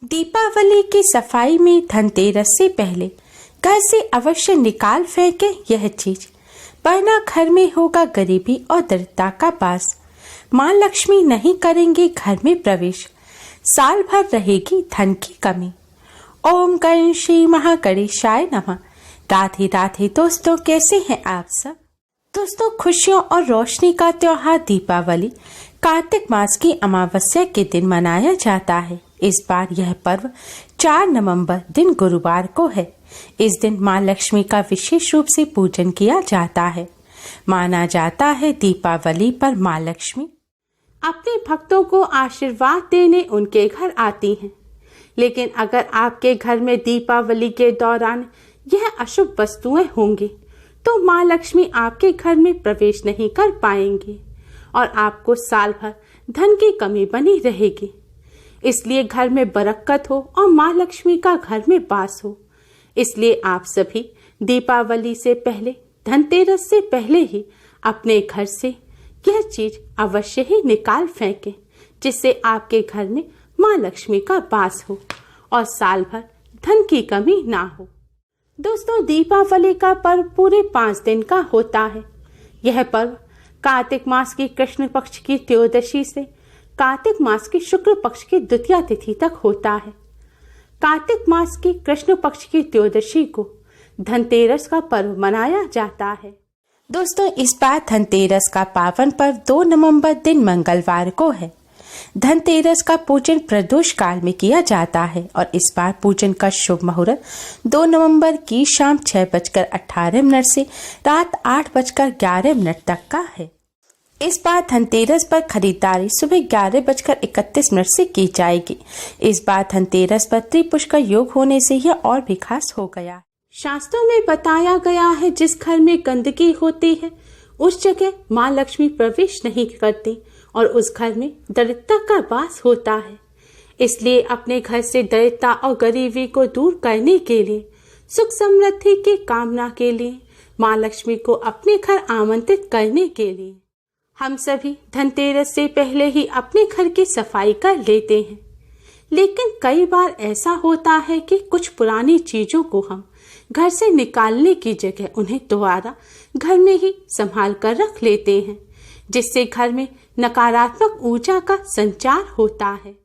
दीपावली की सफाई में धनतेरस से पहले घर से अवश्य निकाल फेंके यह चीज, वरना घर में होगा गरीबी और दरिद्रता का वास। माँ लक्ष्मी नहीं करेंगे घर में प्रवेश, साल भर रहेगी धन की कमी। ओम गण श्री महागणेशाय नमः। राधे राधे दोस्तों, कैसे हैं आप सब। दोस्तों, खुशियों और रोशनी का त्योहार दीपावली कार्तिक मास की अमावस्या के दिन मनाया जाता है। इस बार यह पर्व 4 नवंबर दिन गुरुवार को है। इस दिन माँ लक्ष्मी का विशेष रूप से पूजन किया जाता है। माना जाता है दीपावली पर माँ लक्ष्मी अपने भक्तों को आशीर्वाद देने उनके घर आती हैं। लेकिन अगर आपके घर में दीपावली के दौरान यह अशुभ वस्तुएं होंगी तो माँ लक्ष्मी आपके घर में प्रवेश नहीं कर पाएंगी और आपको साल भर धन की कमी बनी रहेगी। इसलिए घर में बरकत हो और माँ लक्ष्मी का घर में वास हो। इसलिए आप सभी दीपावली से पहले, धनतेरस से पहले ही अपने घर से यह चीज अवश्य ही निकाल फेंकें, जिससे आपके घर में माँ लक्ष्मी का वास हो और साल भर धन की कमी ना हो। दोस्तों, दीपावली का पर्व पूरे 5 दिन का होता है। यह पर्व कार्तिक मास की कृष्ण पक्ष की त्रयोदशी से कार्तिक मास की शुक्ल पक्ष की द्वितीया तिथि तक होता है। कार्तिक मास की कृष्ण पक्ष की त्रयोदशी को धनतेरस का पर्व मनाया जाता है। दोस्तों, इस बार धनतेरस का पावन पर्व 2 नवंबर दिन मंगलवार को है। धनतेरस का पूजन प्रदोष काल में किया जाता है और इस बार पूजन का शुभ मुहूर्त 2 नवंबर की शाम 6:18 से रात 8:11 तक का है। इस बार धनतेरस पर खरीदारी सुबह 11:31 से की जाएगी। इस बार धनतेरस पर त्रिपुष्कर योग होने से यह और भी खास हो गया। शास्त्रों में बताया गया है, जिस घर में गंदगी होती है उस जगह माँ लक्ष्मी प्रवेश नहीं करती और उस घर में दरिद्रता का वास होता है। इसलिए अपने घर से दरिद्रता और गरीबी को दूर करने के लिए, सुख समृद्धि की कामना के लिए, माँ लक्ष्मी को अपने घर आमंत्रित करने के लिए हम सभी धनतेरस से पहले ही अपने घर की सफाई कर लेते हैं। लेकिन कई बार ऐसा होता है कि कुछ पुरानी चीजों को हम घर से निकालने की जगह उन्हें दोबारा घर में ही संभाल कर रख लेते हैं, जिससे घर में नकारात्मक ऊर्जा का संचार होता है।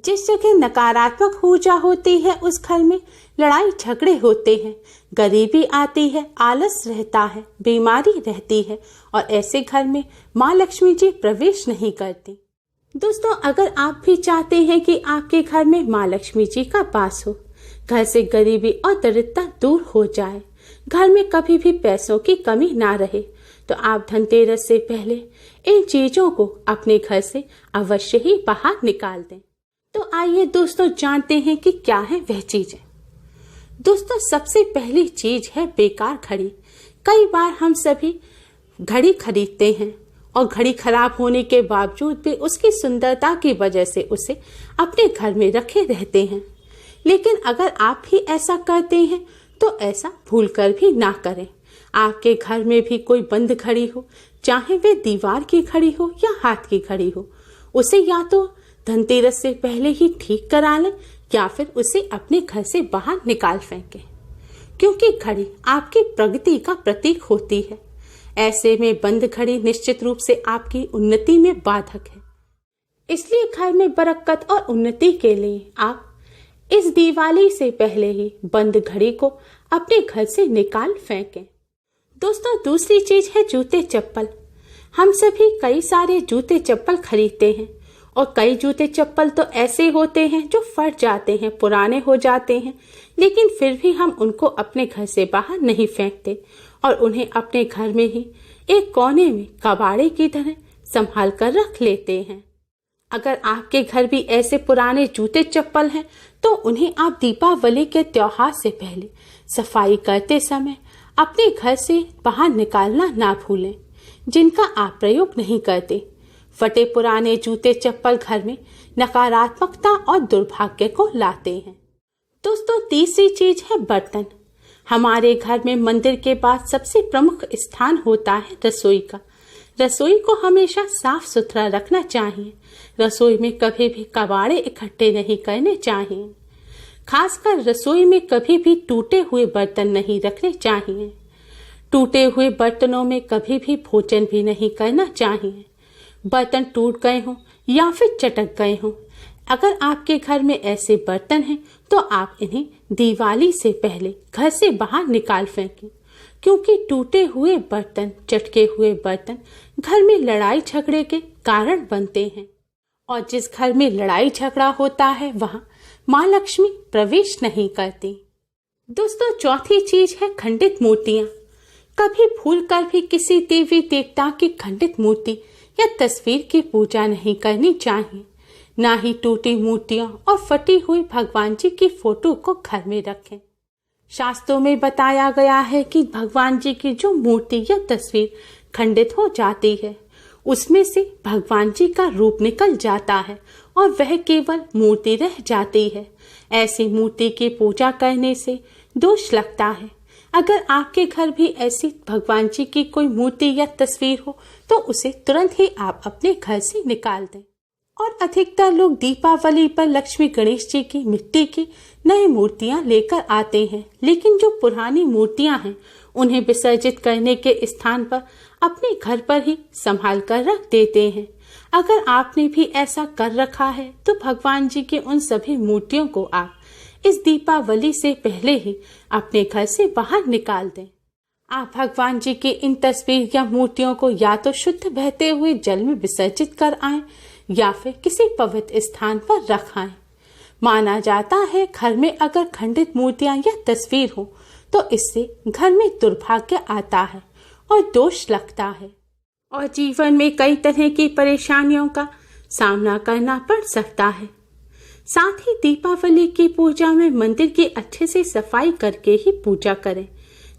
जिस जगह नकारात्मक ऊर्जा होती है उस घर में लड़ाई झगड़े होते हैं, गरीबी आती है, आलस रहता है, बीमारी रहती है और ऐसे घर में माँ लक्ष्मी जी प्रवेश नहीं करती। दोस्तों, अगर आप भी चाहते हैं कि आपके घर में माँ लक्ष्मी जी का वास हो, घर से गरीबी और दरिद्रता दूर हो जाए, घर में कभी भी पैसों की कमी ना रहे, तो आप धनतेरस से पहले इन चीजों को अपने घर से अवश्य ही बाहर निकाल दें। तो आइए दोस्तों, जानते हैं कि क्या है वह चीजें। दोस्तों, सबसे पहली चीज है बेकार घड़ी। कई बार हम सभी घड़ी खरीदते हैं और घड़ी खराब होने के बावजूद भी उसकी सुंदरता की वजह से उसे अपने घर में रखे रहते हैं। लेकिन अगर आप भी ऐसा करते हैं तो ऐसा भूलकर भी ना करें। आपके घर में भी कोई बंद घड़ी हो, चाहे वे दीवार की घड़ी हो या हाथ की घड़ी हो, उसे या तो धनतेरस से पहले ही ठीक करा लें या फिर उसे अपने घर से बाहर निकाल फेंकें, क्योंकि घड़ी आपकी प्रगति का प्रतीक होती है। ऐसे में बंद घड़ी निश्चित रूप से आपकी उन्नति में बाधक है। इसलिए घर में बरकत और उन्नति के लिए आप इस दिवाली से पहले ही बंद घड़ी को अपने घर से निकाल फेंकें। दोस्तों, दूसरी चीज है जूते चप्पल। हम सभी कई सारे जूते चप्पल खरीदते हैं और कई जूते चप्पल तो ऐसे होते हैं जो फट जाते हैं, पुराने हो जाते हैं, लेकिन फिर भी हम उनको अपने घर से बाहर नहीं फेंकते और उन्हें अपने घर में ही एक कोने में कबाड़े की तरह संभाल कर रख लेते हैं। अगर आपके घर भी ऐसे पुराने जूते चप्पल हैं तो उन्हें आप दीपावली के त्योहार से पहले सफाई करते समय अपने घर से बाहर निकालना ना भूलें, जिनका आप प्रयोग नहीं करते। फटे पुराने जूते चप्पल घर में नकारात्मकता और दुर्भाग्य को लाते हैं। दोस्तों, तीसरी चीज है बर्तन। हमारे घर में मंदिर के बाद सबसे प्रमुख स्थान होता है रसोई का, रसोई को हमेशा साफ सुथरा रखना चाहिए। रसोई में कभी भी कबाड़े इकट्ठे नहीं करने चाहिए। खासकर रसोई में कभी भी टूटे हुए बर्तन नहीं रखने चाहिए। टूटे हुए बर्तनों में कभी भी भोजन भी नहीं करना चाहिए। बर्तन टूट गए हों या फिर चटक गए हों, अगर आपके घर में ऐसे बर्तन हैं तो आप इन्हें दिवाली से पहले घर से बाहर निकाल फेंकें, क्योंकि टूटे हुए बर्तन, चटके हुए बर्तन घर में लड़ाई झगड़े के कारण बनते हैं, और जिस घर में लड़ाई झगड़ा होता है वहां माँ लक्ष्मी प्रवेश नहीं करती। दोस्तों, चौथी चीज है खंडित मूर्तियां। कभी भूलकर भी किसी देवी देवता की खंडित मूर्ति या तस्वीर की पूजा नहीं करनी चाहिए। ना ही टूटी मूर्तियां और फटी हुई भगवान जी की फोटो को घर में रखें। शास्त्रों में बताया गया है कि भगवान जी की जो मूर्ति या तस्वीर खंडित हो जाती है, उसमें से भगवान जी का रूप निकल जाता है और वह केवल मूर्ति रह जाती है। ऐसी मूर्ति की पूजा करने से दोष लगता है। अगर आपके घर भी ऐसी भगवान जी की कोई मूर्ति या तस्वीर हो तो उसे तुरंत ही आप अपने घर से निकाल दें। और अधिकतर लोग दीपावली पर लक्ष्मी गणेश जी की मिट्टी की नई मूर्तियां लेकर आते हैं, लेकिन जो पुरानी मूर्तियां हैं उन्हें विसर्जित करने के स्थान पर अपने घर पर ही संभाल कर रख देते हैं। अगर आपने भी ऐसा कर रखा है तो भगवान जी की उन सभी मूर्तियों को आप इस दीपावली से पहले ही अपने घर से बाहर निकाल दें। आप भगवान जी की इन तस्वीर या मूर्तियों को या तो शुद्ध बहते हुए जल में विसर्जित कर आएं या फिर किसी पवित्र स्थान पर रख आएं। माना जाता है घर में अगर खंडित मूर्तियां या तस्वीर हो तो इससे घर में दुर्भाग्य आता है और दोष लगता है और जीवन में कई तरह की परेशानियों का सामना करना पड़ सकता है। साथ ही दीपावली की पूजा में मंदिर की अच्छे से सफाई करके ही पूजा करें,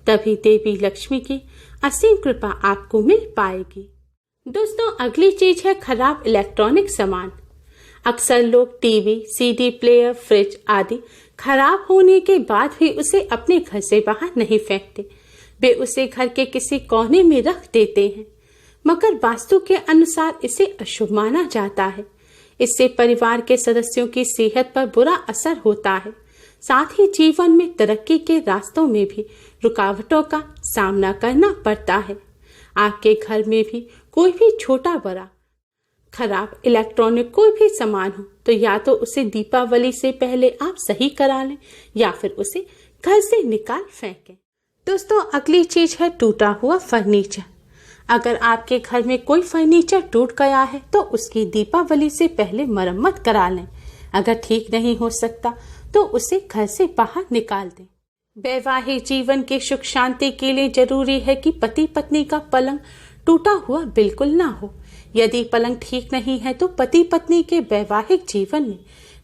तभी देवी लक्ष्मी की असीम कृपा आपको मिल पाएगी। दोस्तों, अगली चीज है खराब इलेक्ट्रॉनिक सामान। अक्सर लोग टीवी, सीडी प्लेयर, फ्रिज आदि खराब होने के बाद भी उसे अपने घर से बाहर नहीं फेंकते। वे उसे घर के किसी कोने में रख देते हैं, मगर वास्तु के अनुसार इसे अशुभ माना जाता है। इससे परिवार के सदस्यों की सेहत पर बुरा असर होता है। साथ ही जीवन में तरक्की के रास्तों में भी रुकावटों का सामना करना पड़ता है। आपके घर में भी कोई भी छोटा बड़ा खराब इलेक्ट्रॉनिक कोई भी सामान हो तो या तो उसे दीपावली से पहले आप सही करा लें या फिर उसे घर से निकाल फेंकें। दोस्तों, अगली चीज है टूटा हुआ फर्नीचर। अगर आपके घर में कोई फर्नीचर टूट गया है तो उसकी दीपावली से पहले मरम्मत करा लें। अगर ठीक नहीं हो सकता तो उसे घर से बाहर निकाल दें। वैवाहिक जीवन की सुख शांति के लिए जरूरी है कि पति पत्नी का पलंग टूटा हुआ बिल्कुल ना हो। यदि पलंग ठीक नहीं है तो पति पत्नी के वैवाहिक जीवन में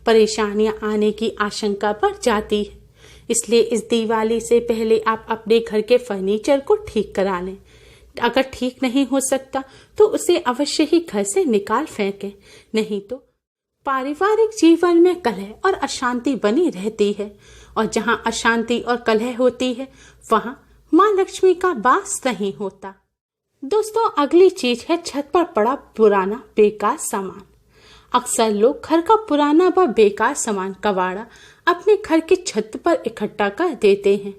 परेशानियां आने की आशंका बढ़ जाती है। इसलिए इस दिवाली से पहले आप अपने घर के फर्नीचर को ठीक करा लें। अगर ठीक नहीं हो सकता तो उसे अवश्य ही घर से निकाल फेंकें, नहीं तो पारिवारिक जीवन में कलह और अशांति बनी रहती है, और जहां अशांति और कलह होती है वहां माँ लक्ष्मी का वास नहीं होता। दोस्तों, अगली चीज है छत पर पड़ा पुराना बेकार सामान। अक्सर लोग घर का पुराना व बेकार सामान कबाड़ा अपने घर की छत पर इकट्ठा कर देते हैं।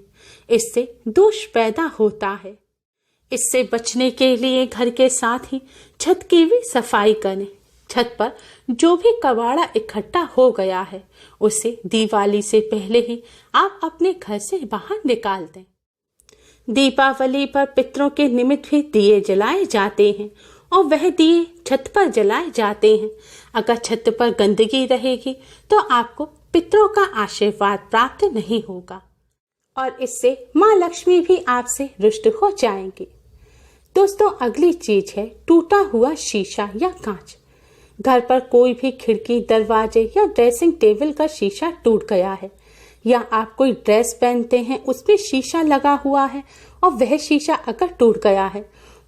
इससे दोष पैदा होता है। इससे बचने के लिए घर के साथ ही छत की भी सफाई करें। छत पर जो भी कबाड़ा इकट्ठा हो गया है उसे दिवाली से पहले ही आप अपने घर से बाहर निकाल दें। दीपावली पर पितरों के निमित्त भी दिए जलाए जाते हैं और वह दिए छत पर जलाए जाते हैं। अगर छत पर गंदगी रहेगी तो आपको पितरों का आशीर्वाद प्राप्त नहीं होगा और इससे माँ लक्ष्मी भी आपसे रुष्ट हो जाएंगी। दोस्तों, अगली चीज है टूटा हुआ शीशा या कांच। घर पर कोई भी खिड़की, दरवाजे या ड्रेसिंग टेबल का शीशा टूट गया है, या आप कोई ड्रेस पहनते हैं उसमें शीशा लगा हुआ है और वह शीशा अगर टूट गया है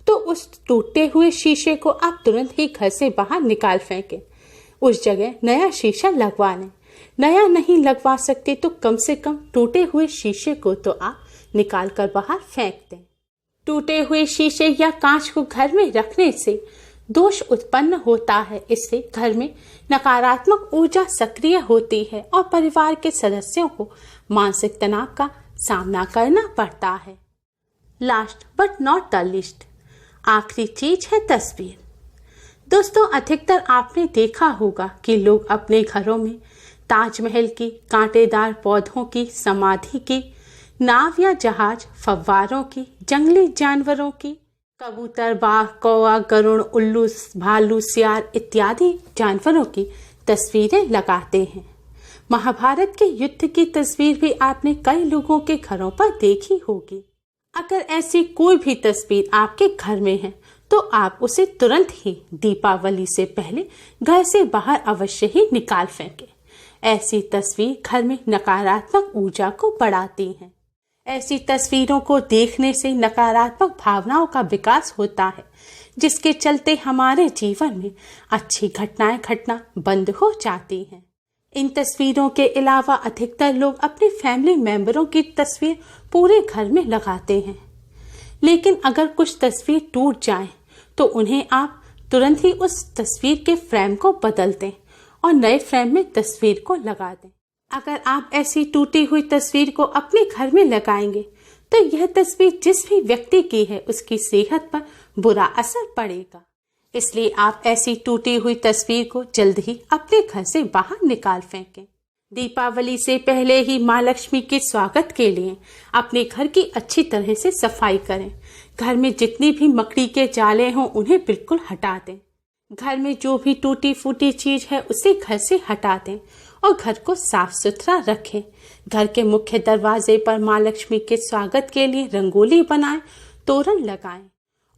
तो उस टूटे हुए शीशे को आप तुरंत ही घर से बाहर निकाल फेंकें। उस जगह नया शीशा लगवा लें। नया नहीं लगवा सकते तो कम से कम टूटे हुए शीशे को तो आप निकाल कर बाहर फेंक दें। टूटे हुए शीशे या कांच को घर में रखने से दोष उत्पन्न होता है। इससे घर में नकारात्मक ऊर्जा सक्रिय होती है और परिवार के सदस्यों को मानसिक तनाव का सामना करना पड़ता है। Last but not the least, आखिरी चीज है तस्वीर। दोस्तों, अधिकतर आपने देखा होगा कि लोग अपने घरों में ताजमहल की, कांटेदार पौधों की, समाधि की, नाव या जहाज, फव्वारों की, जंगली जानवरों की, कबूतर, बाघ, कौवा, गरुड़, उल्लू, भालू, सियार इत्यादि जानवरों की तस्वीरें लगाते हैं। महाभारत के युद्ध की तस्वीर भी आपने कई लोगों के घरों पर देखी होगी। अगर ऐसी कोई भी तस्वीर आपके घर में है तो आप उसे तुरंत ही दीपावली से पहले घर से बाहर अवश्य ही निकाल फेंकें। ऐसी तस्वीर घर में नकारात्मक ऊर्जा को बढ़ाती हैं। ऐसी तस्वीरों को देखने से नकारात्मक भावनाओं का विकास होता है, जिसके चलते हमारे जीवन में अच्छी घटनाएं घटना बंद हो जाती हैं। इन तस्वीरों के अलावा अधिकतर लोग अपने फैमिली मेंबरों की तस्वीर पूरे घर में लगाते हैं, लेकिन अगर कुछ तस्वीर टूट जाए तो उन्हें आप तुरंत ही उस तस्वीर के फ्रेम को बदल दें और नए फ्रेम में तस्वीर को लगा दें। अगर आप ऐसी टूटी हुई तस्वीर को अपने घर में लगाएंगे तो यह तस्वीर जिस भी व्यक्ति की है उसकी सेहत पर बुरा असर पड़ेगा। इसलिए आप ऐसी टूटी हुई तस्वीर को जल्द ही अपने घर से बाहर निकाल फेंकें। दीपावली से पहले ही माँ लक्ष्मी के स्वागत के लिए अपने घर की अच्छी तरह से सफाई करें। घर में जितनी भी मकड़ी के जाले हों उन्हें बिल्कुल हटा दें। घर में जो भी टूटी फूटी चीज है उसे घर से हटा दें और घर को साफ सुथरा रखें। घर के मुख्य दरवाजे पर माँ लक्ष्मी के स्वागत के लिए रंगोली बनाएं, तोरण लगाएं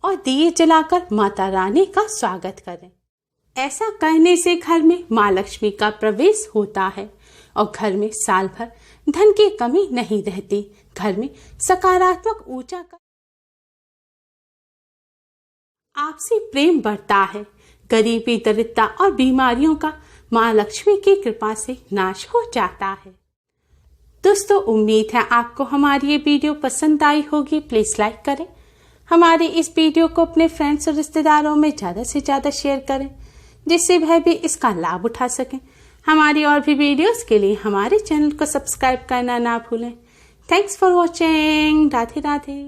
और दिए जलाकर माता रानी का स्वागत करें। ऐसा करने से घर में माँ लक्ष्मी का प्रवेश होता है और घर में साल भर धन की कमी नहीं रहती। घर में सकारात्मक ऊर्जा का आपसी प्रेम बढ़ता है। गरीबी, दरिद्रता और बीमारियों का माँ लक्ष्मी की कृपा से नाश हो जाता है। दोस्तों, उम्मीद है आपको हमारी ये वीडियो पसंद आई होगी। प्लीज लाइक करें। हमारी इस वीडियो को अपने फ्रेंड्स और रिश्तेदारों में ज़्यादा से ज़्यादा शेयर करें, जिससे वह भी इसका लाभ उठा सकें। हमारी और भी वीडियोस के लिए हमारे चैनल को सब्सक्राइब करना ना भूलें। Thanks for watching. Radhe Radhe.